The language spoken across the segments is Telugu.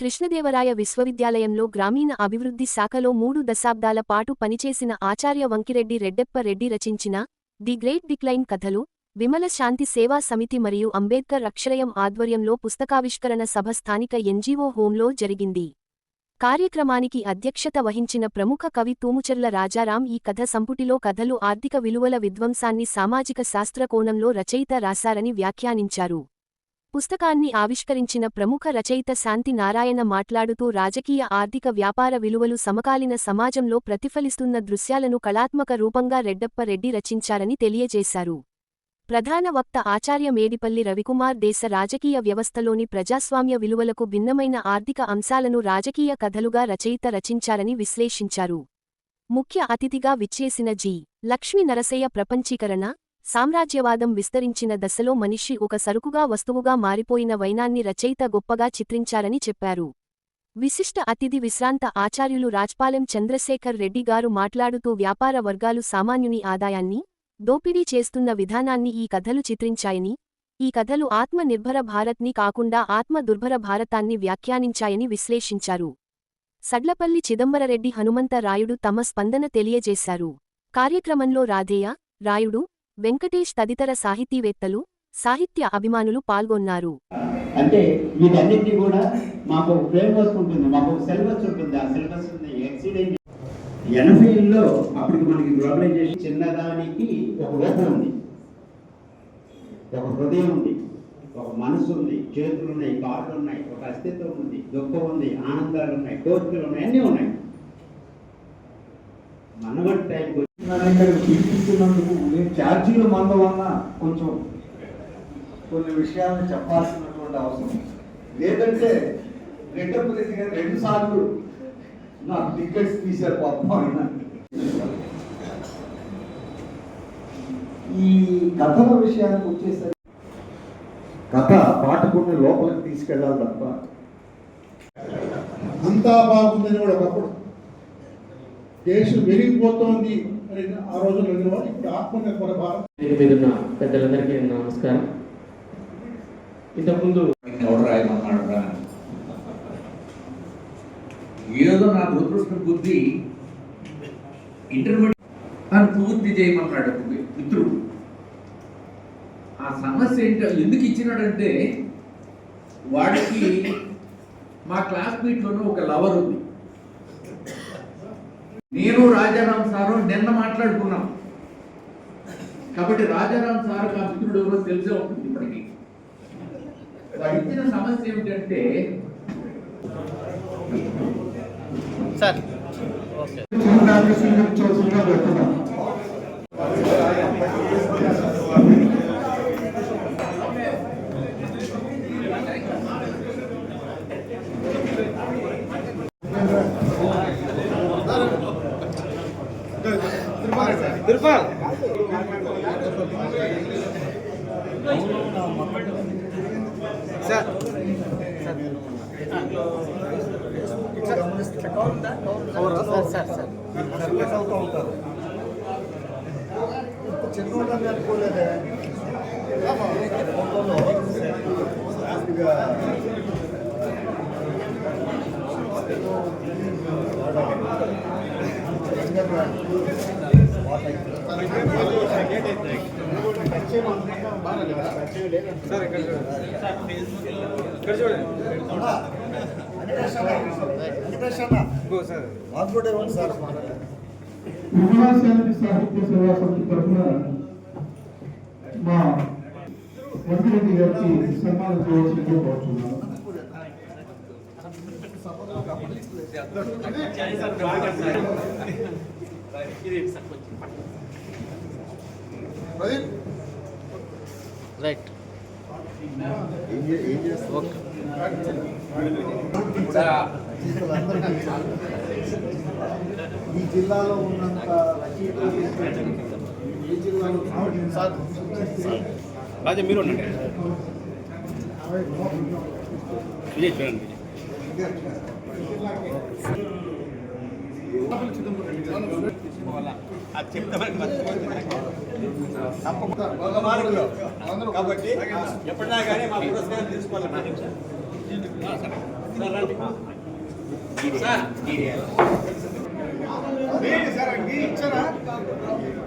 కృష్ణదేవరాయ విశ్వవిద్యాలయంలో గ్రామీణ అభివృద్ధి శాఖలో 3 దశాబ్దాల పాటు పనిచేసిన ఆచార్య వంకిరెడ్డి రెడ్డెప్ప రెడ్డి రచించిన ది గ్రేట్ డిక్లైన్ కథలు, విమల శాంతి సేవా సమితి మరియు అంబేద్కర్ అక్షరయం ఆధ్వర్యంలో పుస్తకావిష్కరణ సభ స్థానిక ఎన్జీఓ హోంలో జరిగింది. కార్యక్రమానికి అధ్యక్షత వహించిన ప్రముఖ కవి తూముచెర్ల రాజారాం ఈ కథ సంపుటిలో కథలు ఆర్థిక విలువల విధ్వంసాన్ని సామాజిక శాస్త్ర కోణంలో రచయిత రాశారని వ్యాఖ్యానించారు. పుస్తకాన్ని ఆవిష్కరించిన ప్రముఖ రచయిత శాంతి నారాయణ మాట్లాడుతూ రాజకీయ ఆర్థిక వ్యాపార విలువలు సమకాలీన సమాజంలో ప్రతిఫలిస్తున్న దృశ్యాలను కళాత్మక రూపంగా రెడ్డెప్ప రెడ్డి రచించారని తెలియజేశారు. ప్రధాన వక్త ఆచార్య మేడిపల్లి రవికుమార్ దేశ రాజకీయ వ్యవస్థలోని ప్రజాస్వామ్య విలువలకు భిన్నమైన ఆర్థిక అంశాలను రాజకీయ కథలుగా రచయిత రచించారని విశ్లేషించారు. ముఖ్య అతిథిగా విచ్చేసిన జి. లక్ష్మీ నరసయ్య ప్రపంచీకరణ, సామ్రాజ్యవాదం విస్తరించిన దశలో మనిషి ఒక సరుకుగా వస్తువుగా మారిపోయిన వైనాన్ని రచయిత గొప్పగా చిత్రించారని చెప్పారు. విశిష్ట అతిథి విశ్రాంత ఆచార్యులు రాజ్పాలెం చంద్రశేఖర్ రెడ్డి గారు మాట్లాడుతూ వ్యాపార వర్గాలు సామాన్యుని ఆదాయాన్ని దోపిడీ చేస్తున్న విధానాన్ని ఈ కథలు చిత్రించాయని, ఈ కథలు ఆత్మ నిర్భర భారత్ని కాకుండా ఆత్మ దుర్భర భారతాన్ని వ్యాఖ్యానించాయని విశ్లేషించారు. సడ్లపల్లి చిదంబరరెడ్డి హనుమంత రాయుడు తమ స్పందన తెలియజేశారు. కార్యక్రమంలో రాధేయ, రాయుడు, వెంకటేష్ తదితర సాహితీవేత్తలు, సాహిత్య అభిమానులు పాల్గొన్నారు. అంటే వీటన్నిటినీ కూడా మాకు ఫ్రేమ్వర్క్ ఉంటుంది, మాకు సిలబస్ ఉంటుంది. ఆ సిలబస్ ఎక్సీడెంట్ 80లో అప్పటికి మనకి గ్లోబలైజేషన్ చిన్నదానికి ఒక రూపం ఉంది, ఒక హృదయం ఉంది, ఒక మనసు ఉంది, చేతులు ఉన్నాయి, కాళ్ళు ఉన్నాయి, ఒక అస్తిత్వం ఉంది, దుఃఖం ఉంది, ఆనందాలు ఉన్నాయి, కోరికలు ఉన్నాయి, అన్నీ ఉన్నాయి. మనవటి టైంకి తీసుకున్నందుకు నేను ఛార్జీలు మంద వల్ల కొంచెం కొన్ని విషయాలను చెప్పాల్సినటువంటి అవసరం లేదంటే రెడ్డెప్ప రెడ్డి గారు 2 సార్లు నాకు టికెట్స్ తీశారు పాపం ఆయన. ఈ కథల విషయానికి వచ్చేసరికి కథ పాఠకుడిని లోపలికి తీసుకెళ్ళాలి తప్ప అంతా బాగుందని కూడా ఒకప్పుడు దేశం వెలిగిపోతోంది ఆ రోజుల్లో ఇప్పుడు ఆత్మనిర్భర భారత్. మీదున్న పెద్దలందరికీ నమస్కారం. ఇంతకుముందు ఎవరు రాయమన్నాడు ఏదో నా దురదృష్ట బుద్ధి ఇంటర్మీడియట్ అని పూర్తి చేయమన్నాడు మిత్రుడు. ఆ సమస్య ఏంటో ఎందుకు ఇచ్చినాడంటే వాడికి మా క్లాస్మేట్లోనూ ఒక లవర్ ఉంది. నేను రాజారాం సారు నిన్న మాట్లాడుకున్నాం కాబట్టి రాజారాం సార్ ఆ మిత్రుడు ఎవరో తెలిసే ఉంటుంది. ఇప్పటికీ వాడు ఇచ్చిన సమస్య ఏమిటంటే సార్ తిరుపాల్ సార్ సర్వీస్ అవుతూ ఉంటారు. చిన్నోళ్ళని అనుకోలేదే విమలా శాంతి సాహిత్య సేవా సమితి తరఫున మా వంకిరెడ్డి గారికి సన్మానం చేయవలసిందిగా కోరుతున్నాను. రైట్ ఈ జిల్లాలో ఉన్నంత ఈ జిల్లాలో రాజా మీరు ఉండండి. విజయ్ చూడండి. కాబట్టి ఎప్పుడైనా కానీ మా పురస్కారం తీసుకోవాలి.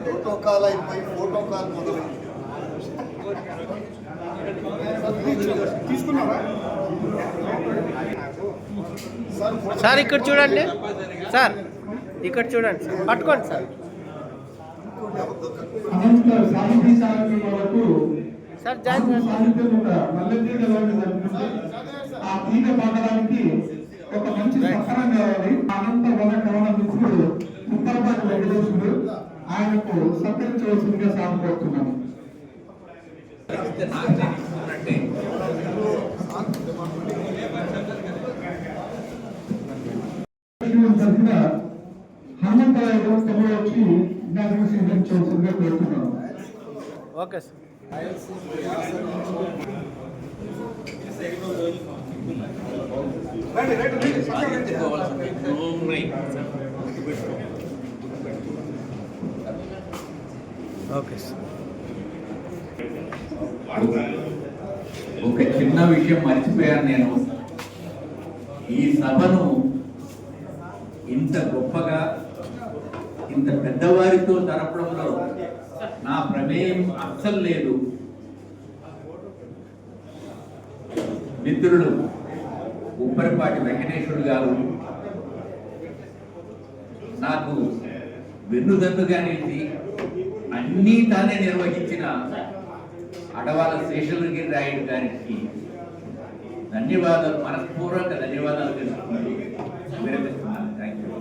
ప్రోటోకాల్ అయిపోయి ఫోటోకాల్ మొదలైంది. సార్ ఇక్కడ చూడండి సార్, ఇక్కడ చూడండి సార్, పట్టుకోండి సార్. అనంత సాహితీ కార్యక్రమాలకు సార్ జాయిన్ చేయండి. సాహిత్యం ఒక నల్లతీగ లాంటిది అనుకుంటే ఆ తీగ పాడడానికి ఒక మంచి సహకారం కావాలి. అనంత వన కవన మిత్రుడు ఉత్తరపాటి వెంకటేశ్వరుడు ఆయనకు సత్కరించవలసిందిగా సాగుతున్నాను. తరఫున హనుమంతరాయ తమ్ముడు వచ్చి జ్ఞాపకం స్వీకరించవలసిందిగా కోరుతున్నాను. Okay sir. Okay sir. ఒక చిన్న విషయం మర్చిపోయాను నేను. ఈ సభను ఇంత గొప్పగా ఇంత పెద్దవారితో జరపడంలో నా ప్రమేయం అస్సలు లేదు. మిత్రుడు ఉప్పరపాటి వెంకటేశ్వరుడు గారు నాకు వెన్నుదన్నుగా నిలిచి అన్నీ తానే నిర్వహించిన అడవాల శేషగిరి రాయుడు గారికి ధన్యవాదాలు, మనస్పూర్వక ధన్యవాదాలు తెలుసుకుంటూ విరమిస్తున్నాను. Thank you.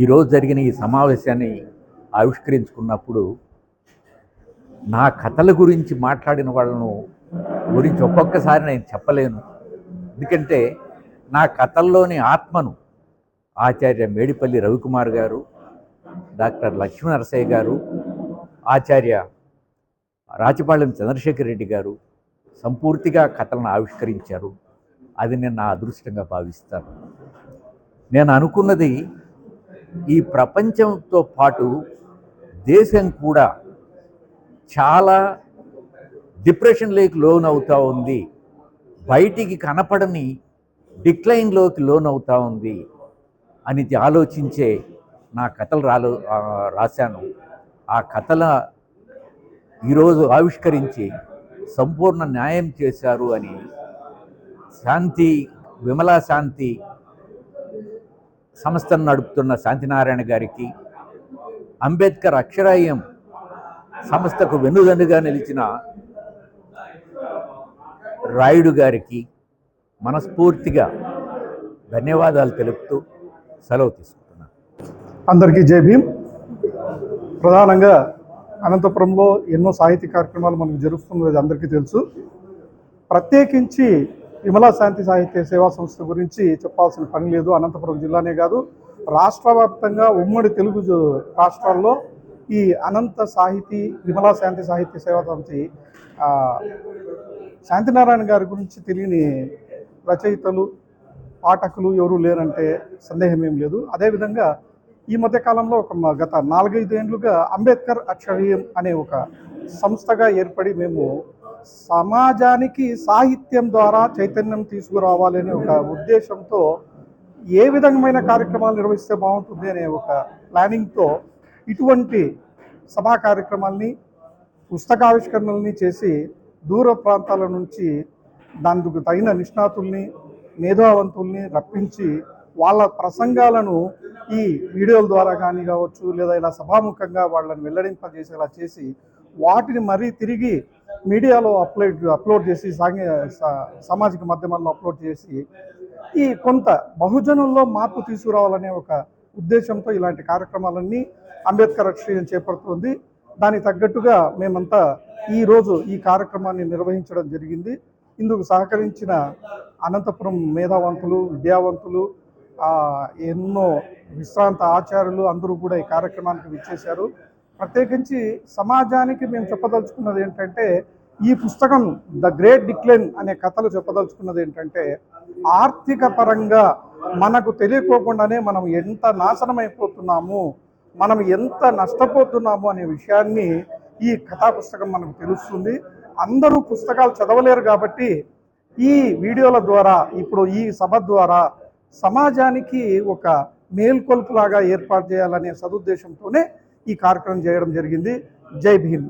ఈరోజు జరిగిన ఈ సమావేశాన్ని ఆవిష్కరించుకున్నప్పుడు నా కథల గురించి మాట్లాడిన వాళ్ళను గురించి ఒక్కొక్కసారి నేను చెప్పలేను. ఎందుకంటే నా కథల్లోని ఆత్మను ఆచార్య మేడిపల్లి రవికుమార్ గారు, డాక్టర్ లక్ష్మీ నరసయ్య గారు, ఆచార్య రాచపాళెం చంద్రశేఖర్ రెడ్డి గారు సంపూర్తిగా కథలను ఆవిష్కరించారు. అది నేను నా అదృష్టంగా భావిస్తాను. నేను అనుకున్నది ఈ ప్రపంచంతో పాటు దేశం కూడా చాలా డిప్రెషన్లోకి లోన్ అవుతూ ఉంది, బయటికి కనపడని డిక్లైన్లోకి లోన్ అవుతూ ఉంది అని ఆలోచించే నా కథలు రాశాను. ఆ కథల ఈరోజు ఆవిష్కరించి సంపూర్ణ న్యాయం చేశారు అని శాంతి విమలా శాంతి సంస్థను నడుపుతున్న శాంతినారాయణ గారికి, అంబేద్కర్ అక్షరాయ్యం సంస్థకు వెన్నుదన్నుగా నిలిచిన రాయుడు గారికి మనస్ఫూర్తిగా ధన్యవాదాలు తెలుపుతూ సెలవు తీసుకుంటున్నాను. అందరికీ జై భీమ్. ప్రధానంగా అనంతపురంలో ఎన్నో సాహితీ కార్యక్రమాలు మనకు జరుగుతున్నది అందరికీ తెలుసు. ప్రత్యేకించి విమలా శాంతి సాహిత్య సేవా సంస్థ గురించి చెప్పాల్సిన పని లేదు. అనంతపురం జిల్లానే కాదు, రాష్ట్ర వ్యాప్తంగా ఉమ్మడి తెలుగు రాష్ట్రాల్లో ఈ అనంత సాహితీ విమలా శాంతి సాహిత్య సేవా సమితి శాంతినారాయణ గారి గురించి తెలియని రచయితలు పాఠకులు ఎవరూ లేరంటే సందేహం ఏం లేదు. అదేవిధంగా ఈ మధ్యకాలంలో గత 4-5 ఏళ్లుగా అంబేద్కర్ అక్షరీయం అనే ఒక సంస్థగా ఏర్పడి మేము సమాజానికి సాహిత్యం ద్వారా చైతన్యం తీసుకురావాలనే ఒక ఉద్దేశంతో ఏ విధమైన కార్యక్రమాలు నిర్వహిస్తే బాగుంటుంది అనే ఒక ప్లానింగ్తో ఇటువంటి సభా కార్యక్రమాల్ని పుస్తకావిష్కరణల్ని చేసి దూర ప్రాంతాల నుంచి దానికి తగిన నిష్ణాతుల్ని మేధావంతుల్ని రప్పించి వాళ్ళ ప్రసంగాలను ఈ వీడియోల ద్వారా కానీ కావచ్చు లేదా ఇలా సభాముఖంగా వాళ్ళని వెల్లడింపజేసేలా చేసి వాటిని మరీ తిరిగి మీడియాలో అప్లోడ్ చేసి సామాజిక మాధ్యమాల్లో అప్లోడ్ చేసి ఈ కొంత బహుజనుల్లో మార్పు తీసుకురావాలనే ఒక ఉద్దేశంతో ఇలాంటి కార్యక్రమాలన్నీ అంబేద్కర్ అక్షరీయం చేపడుతుంది. దానికి తగ్గట్టుగా మేమంతా ఈరోజు ఈ కార్యక్రమాన్ని నిర్వహించడం జరిగింది. ఇందుకు సహకరించిన అనంతపురం మేధావంతులు, విద్యావంతులు, ఎన్నో విశ్రాంత ఆచార్యులు అందరూ కూడా ఈ కార్యక్రమానికి విచ్చేశారు. ప్రత్యేకించి సమాజానికి మేము చెప్పదలుచుకున్నది ఏంటంటే ఈ పుస్తకం ద గ్రేట్ డిక్లైన్ అనే కథలు చెప్పదలుచుకున్నది ఏంటంటే, ఆర్థిక పరంగా మనకు తెలియకోకుండానే మనం ఎంత నాశనమైపోతున్నాము, మనం ఎంత నష్టపోతున్నాము అనే విషయాన్ని ఈ కథా పుస్తకం మనకు తెలుస్తుంది. అందరూ పుస్తకాలు చదవలేరు కాబట్టి ఈ వీడియోల ద్వారా, ఇప్పుడు ఈ సభ ద్వారా సమాజానికి ఒక మేల్కొల్పులాగా ఏర్పాటు చేయాలనే సదుద్దేశంతోనే ఈ కార్యక్రమం చేయడం జరిగింది. జై భీమ్.